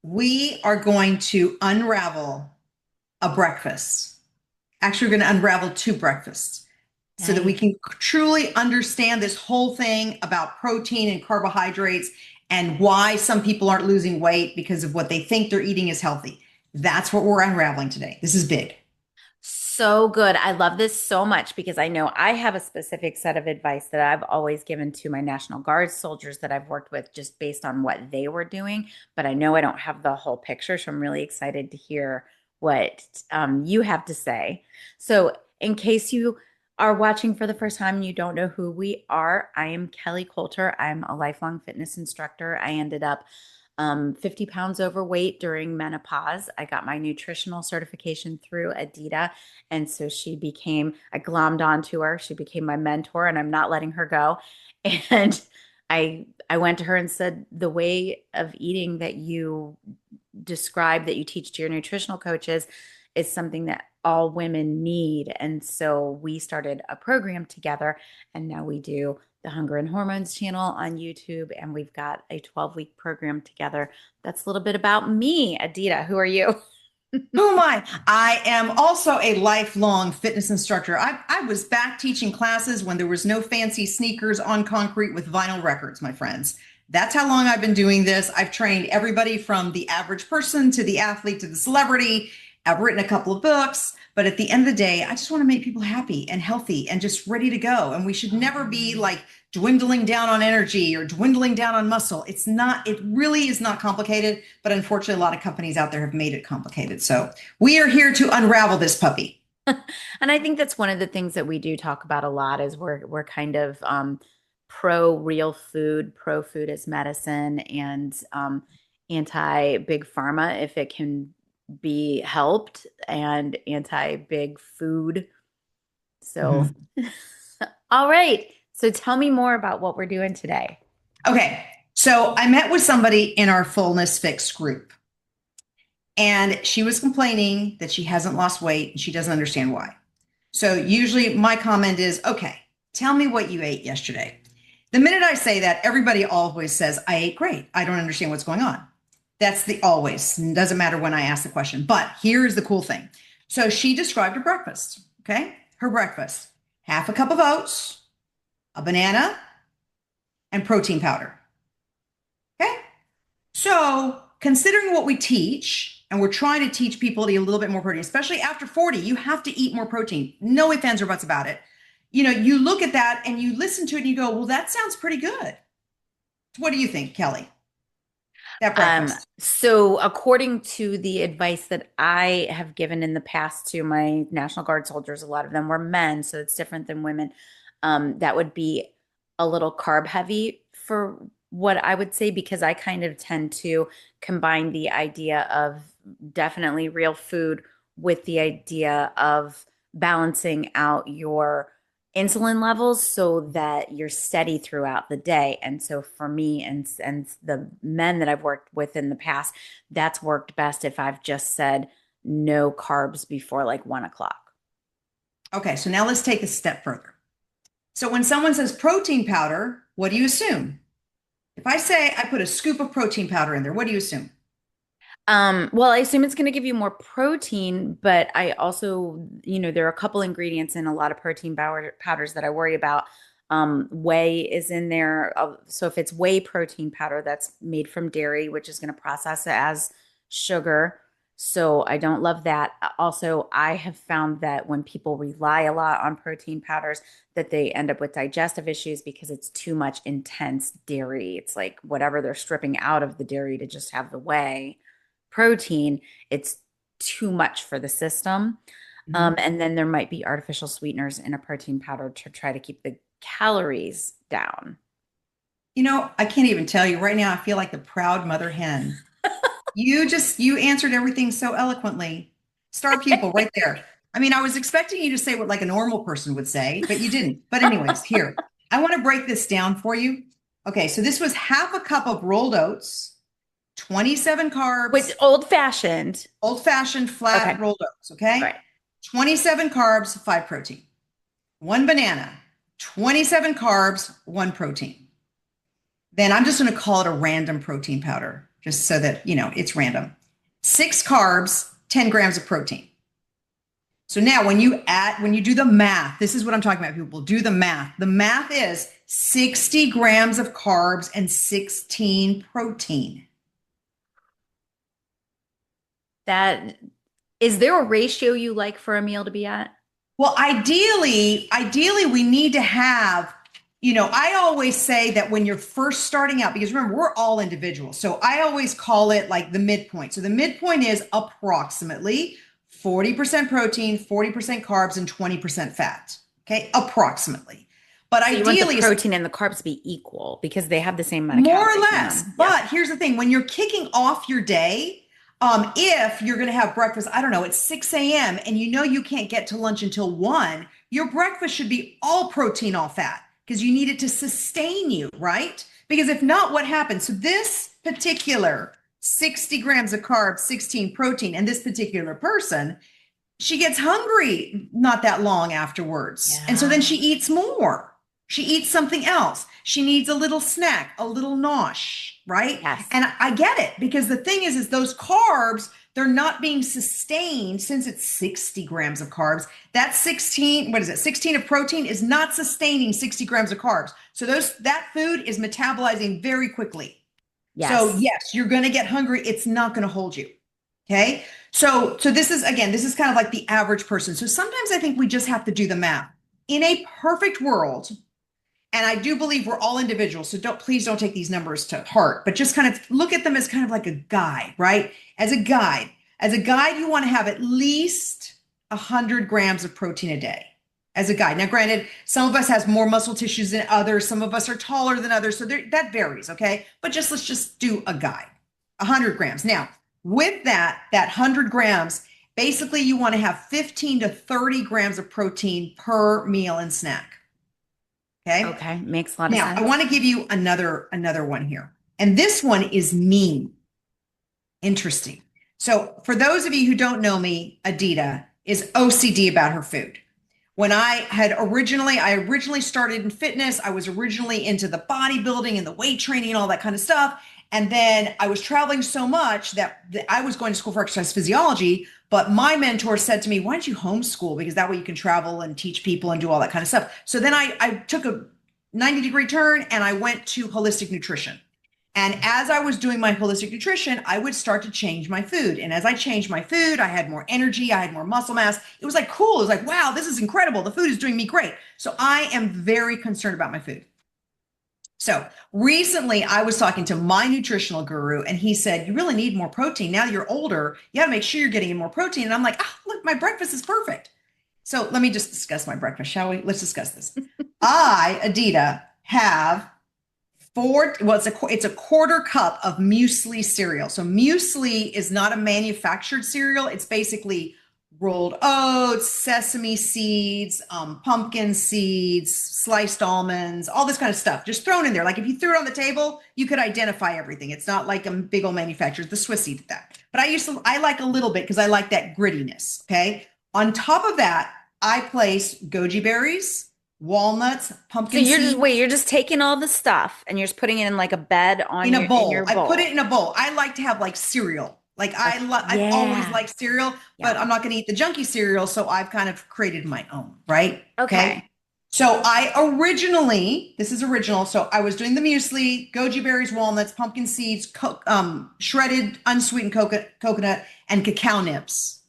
We are going to unravel a breakfast. Actually, we're going to unravel two breakfasts so that we Nice. can truly understand this whole thing about protein and carbohydrates and why some people aren't losing weight because of what they think they're eating is healthy. That's what we're unraveling today. This is big. So good. I love this so much because I know I have a specific set of advice that I've always given to my National Guard soldiers that I've worked with just based on what they were doing. But I know I don't have the whole picture. So I'm really excited to hear what you have to say. So, in case you are watching for the first time and you don't know who we are, I am Kelly Coulter. I'm a lifelong fitness instructor. I ended up 50 pounds overweight during menopause. I got my nutritional certification through Adita. And so I glommed onto her. She became my mentor, and I'm not letting her go. And I went to her and said, the way of eating that you describe, that you teach to your nutritional coaches, is something that all women need. And so we started a program together, and now we do the Hunger and Hormones channel on YouTube, and we've got a 12-week program together. That's a little bit about me. Adita, who are you? Who am I? I am also a lifelong fitness instructor. I was back teaching classes when there was no fancy sneakers on concrete with vinyl records, my friends. That's how long I've been doing this. I've trained everybody from the average person to the athlete to the celebrity. I've written a couple of books, but at the end of the day, I just want to make people happy and healthy and just ready to go. And we should never be like dwindling down on energy or dwindling down on muscle. It really is not complicated, but unfortunately, a lot of companies out there have made it complicated. So we are here to unravel this puppy. And I think that's one of the things that we do talk about a lot is we're kind of pro real food, pro food as medicine, and anti big pharma if it can be helped, and anti big food. So, Mhm. all right. So tell me more about what we're doing today. Okay. So I met with somebody in our Fullness Fix group, and she was complaining that she hasn't lost weight and she doesn't understand why. So usually my comment is, okay, tell me what you ate yesterday. The minute I say that, everybody always says, I ate great. I don't understand what's going on. That's the always. It doesn't matter when I ask the question. But here's the cool thing. So she described her breakfast. Okay. Her breakfast: half a cup of oats, a banana, and protein powder. Okay. So, considering what we teach, and we're trying to teach people to eat a little bit more protein, especially after 40, you have to eat more protein. No ifs, ands, or buts about it. You look at that and you listen to it and you go, well, that sounds pretty good. What do you think, Kelly? That breakfast? So according to the advice that I have given in the past to my National Guard soldiers, a lot of them were men, so it's different than women. That would be a little carb heavy for what I would say, because I kind of tend to combine the idea of definitely real food with the idea of balancing out your insulin levels so that you're steady throughout the day. And so for me and the men that I've worked with in the past, that's worked best if I've just said no carbs before like 1 o'clock. Okay, so now let's take a step further. So, when someone says protein powder, what do you assume? If I say I put a scoop of protein powder in there, what do you assume? Well, I assume it's going to give you more protein, but I also, there are a couple ingredients in a lot of powders that I worry about. Whey is in there. So if it's whey protein powder, that's made from dairy, which is going to process it as sugar. So I don't love that. Also, I have found that when people rely a lot on protein powders, that they end up with digestive issues because it's too much intense dairy. It's like whatever they're stripping out of the dairy to just have the whey protein, it's too much for the system. Mhm. And then there might be artificial sweeteners in a protein powder to try to keep the calories down. I can't even tell you right now. I feel like the proud mother hen. You answered everything so eloquently. Star pupil right there. I mean, I was expecting you to say what like a normal person would say, but you didn't. But anyways, here. I want to break this down for you. Okay, so this was half a cup of rolled oats, 27 Which carbs, old fashioned. old-fashioned Okay. flat rolled oats, All okay? right. 27 carbs, 5 protein. One banana, 27 carbs, 1 protein. Then I'm just going to call it a random protein powder. just so that, it's random. 6 carbs, 10 grams of protein. So now when you do the math, this is what I'm talking about. People do the math. The math is 60 grams of carbs and 16 protein. That is there a ratio you like for a meal to be at? Well, ideally we need to have, I always say that when you're first starting out, because remember, we're all individuals. So I always call it like the midpoint. So the midpoint is approximately 40% protein, 40% carbs, and 20% fat. Okay, approximately. But So ideally, you want the protein and the carbs to be equal because they have the same amount of more or calories in less. them. But here's the thing: when you're kicking off your day, if you're going to have breakfast, I don't know, it's 6 a.m. and you can't get to lunch until 1, your breakfast should be all protein, all fat, because you need it to sustain you, right? Because if not, what happens? So this particular 60 grams of carbs, 16 protein, and this particular person, she gets hungry not that long afterwards. Yeah. And so then she eats more. She eats something else. She needs a little snack, a little nosh, right? Yes. And I get it, because the thing is those carbs, they're not being sustained since it's 60 grams of carbs. That 16 of protein is not sustaining 60 grams of carbs. So that food is metabolizing very quickly. Yes. So yes, you're going to get hungry. It's not going to hold you. Okay. So this is kind of like the average person. So sometimes I think we just have to do the math. In a perfect world, and I do believe we're all individuals, so please don't take these numbers to heart, but just kind of look at them as kind of like a guide, right? As a guide, you want to have at least 100 grams of protein a day as a guide. Now, granted, some of us has more muscle tissues than others. Some of us are taller than others. So that varies. Okay. But let's just do a guide, 100 grams. Now, with that 100 grams, basically you want to have 15 to 30 grams of protein per meal and snack. Okay. Makes a lot of sense. Now, I want to give you another one here. And this one is mean. Interesting. So for those of you who don't know me, Adita is OCD about her food. When I originally started in fitness, I was originally into the bodybuilding and the weight training and all that kind of stuff. And then I was traveling so much that I was going to school for exercise physiology, but my mentor said to me, why don't you homeschool? Because that way you can travel and teach people and do all that kind of stuff. So then I took a 90-degree turn and I went to holistic nutrition. And as I was doing my holistic nutrition, I would start to change my food. And as I changed my food, I had more energy, I had more muscle mass. It was like cool. It was like, wow, this is incredible. The food is doing me great. So I am very concerned about my food. So recently I was talking to my nutritional guru and he said, you really need more protein. Now that you're older, you got to make sure you're getting in more protein. And I'm like, look, my breakfast is perfect. So let me just discuss my breakfast, shall we? Let's discuss this. I, Adita, have it's a quarter cup of muesli cereal. So muesli is not a manufactured cereal. It's basically rolled oats, sesame seeds, pumpkin seeds, sliced almonds, all this kind of stuff just thrown in there. Like if you threw it on the table, you could identify everything. It's not like a big old manufacturer. The Swiss eat that. But I like a little bit because I like that grittiness. Okay. On top of that, I place goji berries, walnuts, pumpkin seeds. You're just taking all the stuff and you're just putting it in like a bed in your bowl. I put it in a bowl. I like to have like cereal. Like I've always liked cereal, but I'm not going to eat the junky cereal. So I've kind of created my own, right? Okay. So this is original. So I was doing the muesli, goji berries, walnuts, pumpkin seeds, shredded unsweetened coconut, and cacao nibs,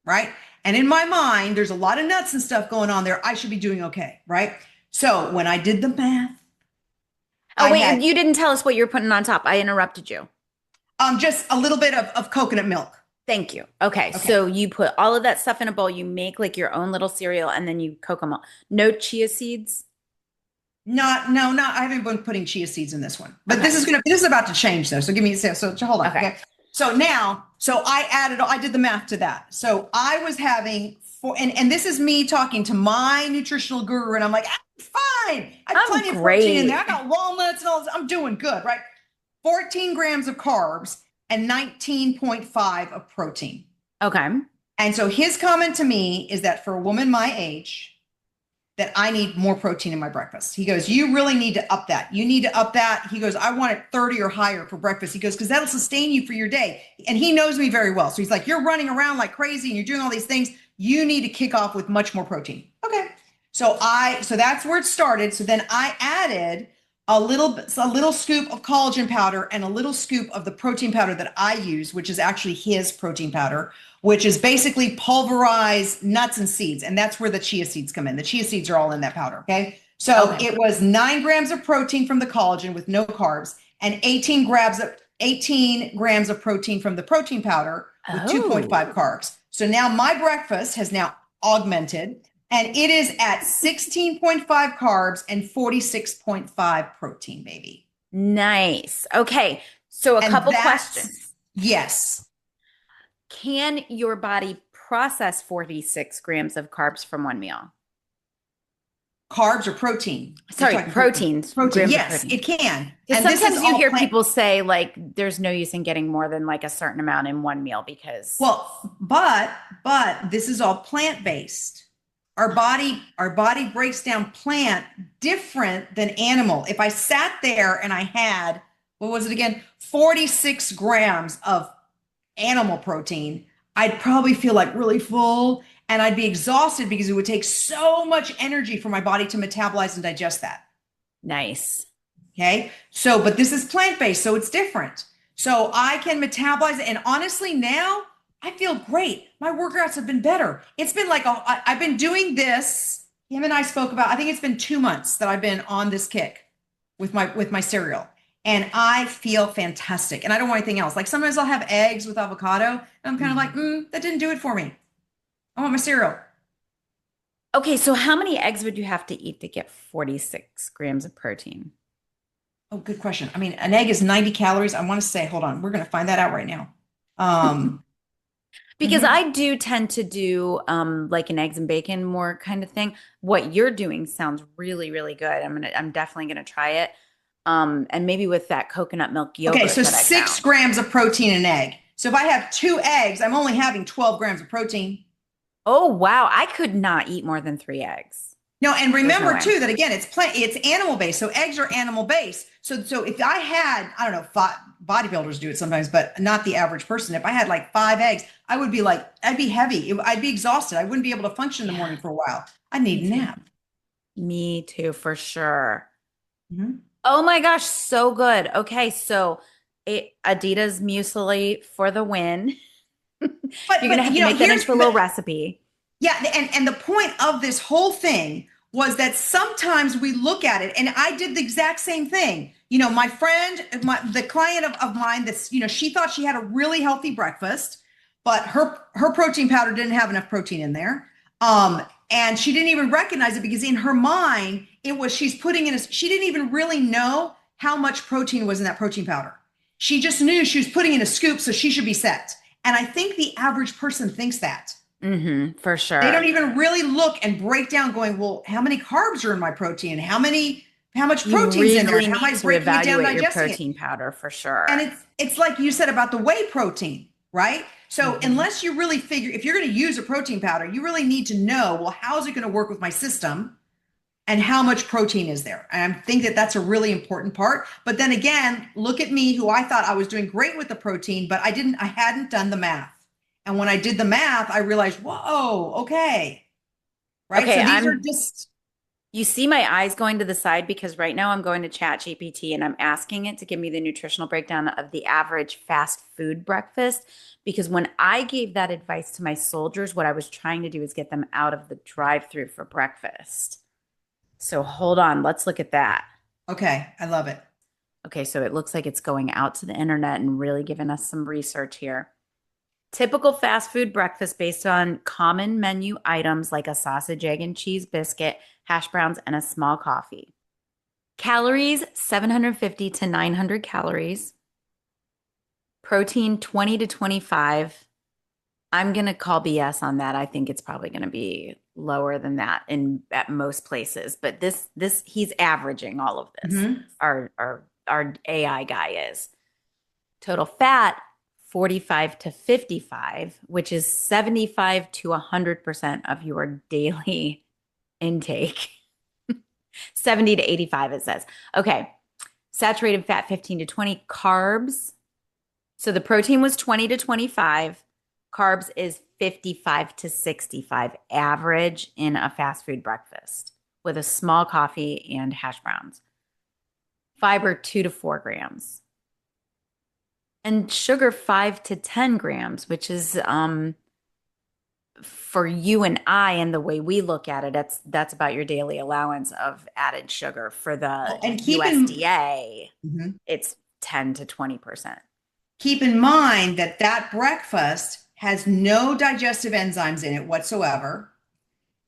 right? And in my mind, there's a lot of nuts and stuff going on there. I should be doing okay, right? So when I did the math. You didn't tell us what you're putting on top. I interrupted you. Just a little bit of coconut milk. Thank you. Okay. So you put all of that stuff in a bowl. You make like your own little cereal and then you cook them all. No chia seeds? No, I haven't been putting chia seeds in this one. But this is about to change though. So hold on. Okay. So I did the math to that. So I was having and this is me talking to my nutritional guru and I'm like, I'm fine. I have plenty of protein in there. I got walnuts and all this. I'm doing good, right? 14 grams of carbs and 19.5 of protein. Okay. And so his comment to me is that for a woman my age, that I need more protein in my breakfast. He goes, you really need to up that. You need to up that. He goes, I want it 30 or higher for breakfast. He goes, because that'll sustain you for your day. And he knows me very well. So he's like, you're running around like crazy and you're doing all these things. You need to kick off with much more protein. Okay. So that's where it started. So then I added a little scoop of collagen powder and a little scoop of the protein powder that I use, which is actually his protein powder, which is basically pulverized nuts and seeds. And that's where the chia seeds come in. The chia seeds are all in that powder. Okay. So it was 9 grams of protein from the collagen with no carbs and 18 grams of protein from the protein powder with 2.5 carbs. So now my breakfast has now augmented, and it is at 16.5 carbs and 46.5 protein, baby. Nice. Okay. So a couple questions. Yes. Can your body process 46 grams of carbs from one meal? Carbs or protein? Sorry, proteins. Protein. Yes, it can. And sometimes you hear people say like there's no use in getting more than like a certain amount in one meal because but this is all plant-based. Our body breaks down plant different than animal. If I sat there and I had, what was it again? 46 grams of animal protein, I'd probably feel like really full and I'd be exhausted because it would take so much energy for my body to metabolize and digest that. Nice. Okay. So, but this is plant-based, so it's different. So I can metabolize it. And honestly, now I feel great. My workouts have been better. It's been like, I've been doing this. Him and I spoke about, I think it's been 2 months that I've been on this kick with my cereal. And I feel fantastic. And I don't want anything else. Like sometimes I'll have eggs with avocado. And I'm kind of like, that didn't do it for me. I want my cereal. Okay, so how many eggs would you have to eat to get 46 grams of protein? Oh, good question. I mean, an egg is 90 calories. I want to say, hold on, we're going to find that out right now. Because I do tend to do like an eggs and bacon more kind of thing. What you're doing sounds really, really good. I'm definitely gonna try it. And maybe with that coconut milk yogurt. Okay, so 6 grams of protein in an egg. So if I have 2 eggs, I'm only having 12 grams of protein. Oh, wow. I could not eat more than 3 eggs. No, and remember too that again, it's animal based. So eggs are animal based. So if I had, I don't know, bodybuilders do it sometimes, but not the average person. If I had like 5 eggs, I would be like, I'd be heavy. I'd be exhausted. I wouldn't be able to function in the morning for a while. I'd need a nap. Me too, for sure. Oh my gosh, so good. Okay, so Adita's muesli for the win. You're gonna have to make that into a little recipe. Yeah, and the point of this whole thing was that sometimes we look at it, and I did the exact same thing. You know, my friend, the client of mine, that's, you know, she thought she had a really healthy breakfast, but her protein powder didn't have enough protein in there. And she didn't even recognize it because in her mind, it was, she didn't even really know how much protein was in that protein powder. She just knew she was putting in a scoop, so she should be set. And I think the average person thinks that. For sure. They don't even really look and break down going, well, how many carbs are in my protein? How much protein's in there? How am I breaking it down, digesting your protein powder for sure. And it's like you said about the whey protein, right? So unless you really figure, if you're going to use a protein powder, you really need to know, well, how is it going to work with my system and how much protein is there? And I think that that's a really important part. But then again, look at me, who I thought I was doing great with the protein, but I hadn't done the math. And when I did the math, I realized, whoa, okay. Right. Okay, so these are just. You see my eyes going to the side because right now I'm going to ChatGPT and I'm asking it to give me the nutritional breakdown of the average fast food breakfast. Because when I gave that advice to my soldiers, what I was trying to do is get them out of the drive-through for breakfast. So hold on, let's look at that. Okay, I love it. Okay, so it looks like it's going out to the internet and really giving us some research here. Typical fast food breakfast based on common menu items like a sausage, egg, and cheese biscuit, hash browns, and a small coffee. Calories, 750 to 900 calories. Protein, 20 to 25. I'm going to call BS on that. I think it's probably going to be lower than that at most places. But this he's averaging all of this. Our AI guy is. Total fat, 45 to 55, which is 75 to 100% of your daily intake. 70 to 85, it says. Okay. Saturated fat, 15 to 20. Carbs. So the protein was 20 to 25. Carbs is 55 to 65 average in a fast food breakfast with a small coffee and hash browns. Fiber, 2 to 4 grams. And sugar, 5 to 10 grams, which is for you and I, and the way we look at it, that's about your daily allowance of added sugar. For the And USDA, Mhm. it's 10 to 20%. Keep in mind that that breakfast has no digestive enzymes in it whatsoever.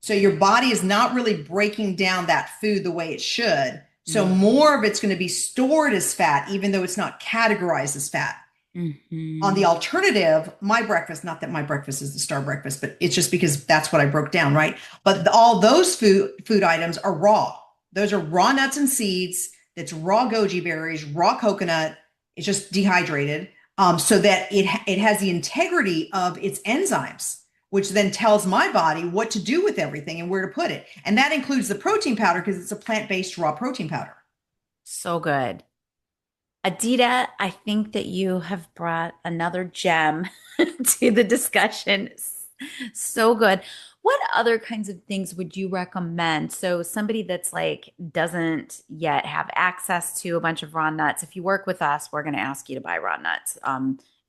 So your body is not really breaking down that food the way it should. So more of it's going to be stored as fat, even though it's not categorized as fat. On the alternative, my breakfast, not that my breakfast is the star breakfast, but it's just because that's what I broke down, right? But all those food items are raw. Those are raw nuts and seeds. That's raw goji berries, raw coconut. It's just dehydrated, so that it has the integrity of its enzymes, which then tells my body what to do with everything and where to put it. And that includes the protein powder because it's a plant-based raw protein powder. So good. Adita, I think that you have brought another gem to the discussion. So good. What other kinds of things would you recommend? So somebody that's like doesn't yet have access to a bunch of raw nuts, if you work with us, we're going to ask you to buy raw nuts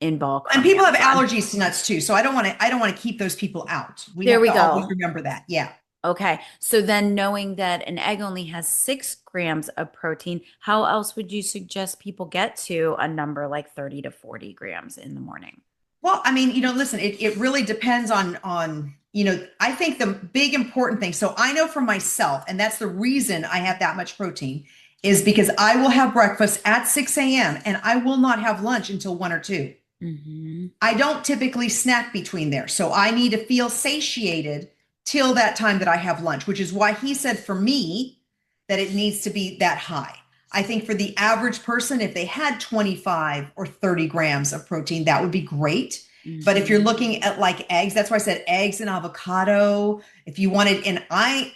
in bulk. And from people have Amazon. allergies to nuts too. So I don't want to keep those people out. We There have we to always go. remember that. Yeah. Okay. So then knowing that an egg only has 6 grams of protein, how else would you suggest people get to a number like 30 to 40 grams in the morning? Well, I mean, listen, it really depends on, I think the big important thing. So I know for myself, and that's the reason I have that much protein, is because I will have breakfast at 6 a.m. and I will not have lunch until 1 or 2. I don't typically snack between there. So I need to feel satiated till that time that I have lunch, which is why he said for me that it needs to be that high. I think for the average person, if they had 25 or 30 grams of protein, that would be great. But if you're looking at like eggs, that's why I said eggs and avocado. If you wanted, and I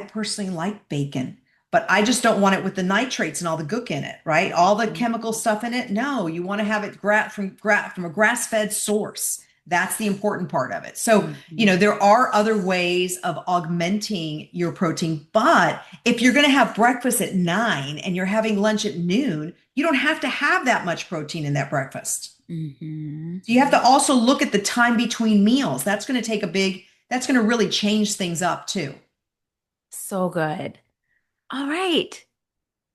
personally like bacon, but I just don't want it with the nitrates and all the gook in it, right? All the chemical stuff in it. No, you want to have it from a grass-fed source. That's the important part of it. So, there are other ways of augmenting your protein, but if you're going to have breakfast at 9 and you're having lunch at noon, you don't have to have that much protein in that breakfast. So you have to also look at the time between meals. That's going to that's going to really change things up too. So good. All right.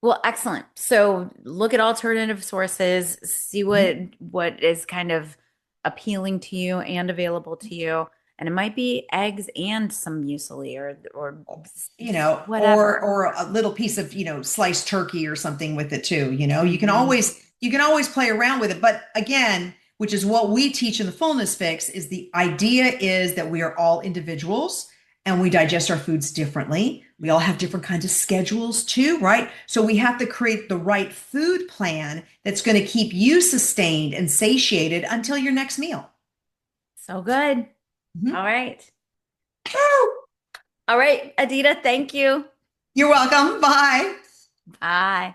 Well, excellent. So look at alternative sources, see what is kind of appealing to you and available to you. And it might be eggs and some muesli or whatever. or a little piece of, sliced turkey or something with it too. You can always play around with it. But again, which is what we teach in the Fullness Fix, is the idea is that we are all individuals and we digest our foods differently. We all have different kinds of schedules too, right? So we have to create the right food plan that's going to keep you sustained and satiated until your next meal. So good. Mhm. All right. All right, Adita, thank you. You're welcome. Bye. Bye.